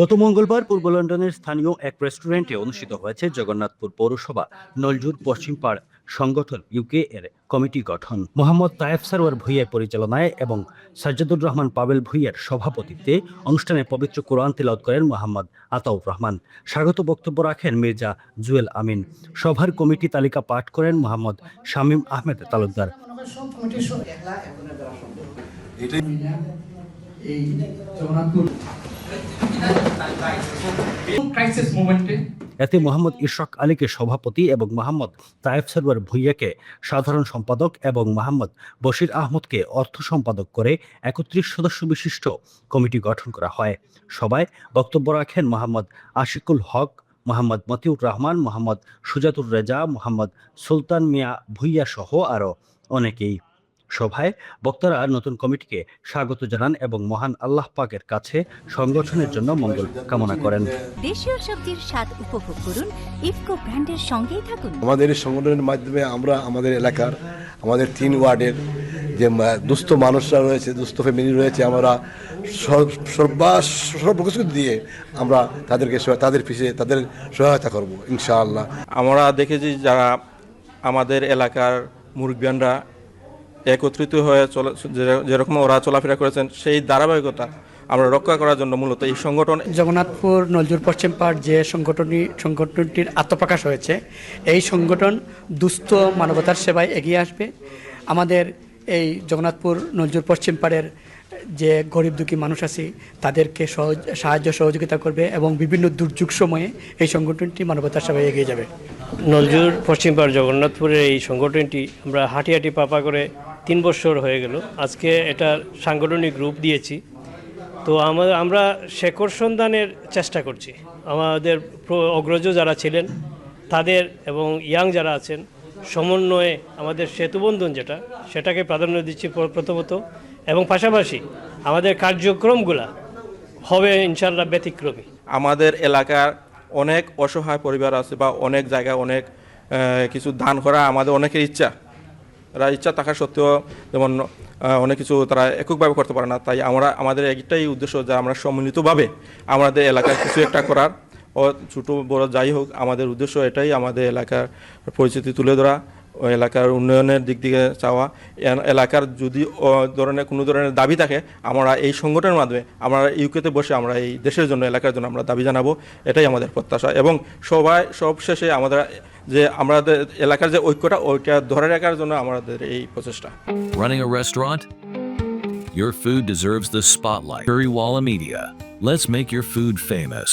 গত মঙ্গলবার পূর্ব লন্ডনের স্থানীয় এক রেস্টুরেন্টে অনুষ্ঠিত হয়েছে জগন্নাথপুর পৌরসভা নলজুর পশ্চিমপাড় সংগঠন ইউকে এর কমিটি গঠন। মোহাম্মদ তায়েফ সারোয়ার ভূঁইয়ার পরিচালনায় এবং সাজ্জাদুর রহমান পাবেল ভূঁইয়ার সভাপতিত্বে অনুষ্ঠানে পবিত্র কোরআন তিলাওয়াত করেন মোহাম্মদ আতাউর রহমান। স্বাগত বক্তব্য রাখেন মির্জা জুয়েল আমিন। সভার কমিটি তালিকা পাঠ করেন মোহাম্মদ শামীম আহমেদ তালুকদার। এতে মোহাম্মদ ইশরাক আলীকে সভাপতি এবং মোহাম্মদ তায়েফ সারোয়ার ভূঁইয়াকে সাধারণ সম্পাদক এবং মোহাম্মদ বশির আহমদকে অর্থ সম্পাদক করে ৩১ সদস্য বিশিষ্ট কমিটি গঠন করা হয়। সভায় বক্তব্য রাখেন মোহাম্মদ আশিকুল হক, মোহাম্মদ মতিউর রহমান, মোহাম্মদ সুজাতুর রেজা, মোহাম্মদ সুলতান মিয়া ভূঁইয়া সহ আরো অনেকেই। সভায় বক্তারা নতুন কমিটিকে স্বাগত জানান এবং মহান আল্লাহ পাকের কাছে সংগঠনের জন্য মঙ্গল কামনা করেন। দেশীয় সবজির স্বাদ উপভোগ করুন ইফকো ব্র্যান্ডের সঙ্গেই থাকুন। আমাদের এই সংগঠনের মাধ্যমে আমরা আমাদের এলাকার আমাদের 3 ওয়ার্ডের যে দুস্থ মানুষরা রয়েছে, দুস্থ ফ্যামিলি রয়েছে, আমরা সর্বকিছু দিয়ে আমরা তাদের পিছিয়ে তাদের সহায়তা করব ইনশাআল্লাহ। আমরা দেখেছি যারা আমাদের এলাকার মুরব্বিয়ানরা একত্রিত হয়ে যেরকম ওরা চলাফেরা করেছেন সেই ধারাবাহিকতা আমরা রক্ষা করার জন্য মূলত এই সংগঠন জগন্নাথপুর নলজুর পশ্চিমপাড় যে সংগঠনটির আত্মপ্রকাশ হয়েছে, এই সংগঠন দুস্থ মানবতার সেবায় এগিয়ে আসবে। আমাদের এই জগন্নাথপুর নলজুর পশ্চিমপাড়ের যে গরিব দুঃখী মানুষ আছে তাদেরকে সাহায্য সহযোগিতা করবে এবং বিভিন্ন দুর্যোগ সময়ে এই সংগঠনটি মানবতার সেবায় এগিয়ে যাবে। নলজুর পশ্চিমপাড় জগন্নাথপুরের এই সংগঠনটি আমরা হাঁটি হাঁটি পাপা করে 3 বছর হয়ে গেল। আজকে এটা সাংগঠনিক রূপ দিয়েছি। তো আমরা শেকড় সন্ধানের চেষ্টা করছি। আমাদের অগ্রজ যারা ছিলেন তাদের এবং ইয়াং যারা আছেন সমন্বয়ে আমাদের সেতুবন্ধন সেটাকে প্রাধান্য দিচ্ছি প্রথমত, এবং পাশাপাশি আমাদের কার্যক্রমগুলা হবে ইনশাল্লাহ ব্যতিক্রমী। আমাদের এলাকার অনেক অসহায় পরিবার আছে বা অনেক জায়গায় অনেক কিছু দান করা আমাদের অনেকের ইচ্ছা থাকা সত্ত্বেও যেমন অনেক কিছু তারা এককভাবে করতে পারে না। তাই আমাদের একটাই উদ্দেশ্য যে আমরা সম্মিলিতভাবে আমাদের এলাকায় কিছু একটা করার, ও ছোটো বড় যাই হোক আমাদের উদ্দেশ্য এটাই, আমাদের এলাকার পরিস্থিতি তুলে ধরা, এলাকার উন্নয়নের দিক থেকে চাওয়া। এলাকার যদি কোনো ধরনের দাবি থাকে আমরা এই সংগঠনের মাধ্যমে আমরা ইউকেতে বসে আমরা এই দেশের জন্য এলাকার জন্য আমরা দাবি জানাবো, এটাই আমাদের প্রত্যাশা। এবং সব শেষে আমাদের যে আমাদের এলাকার যে ওইটা ধরে রাখার জন্য আমাদের এই প্রচেষ্টা। Running a restaurant? Your food deserves the spotlight. Currywalla Media. Let's make your food famous.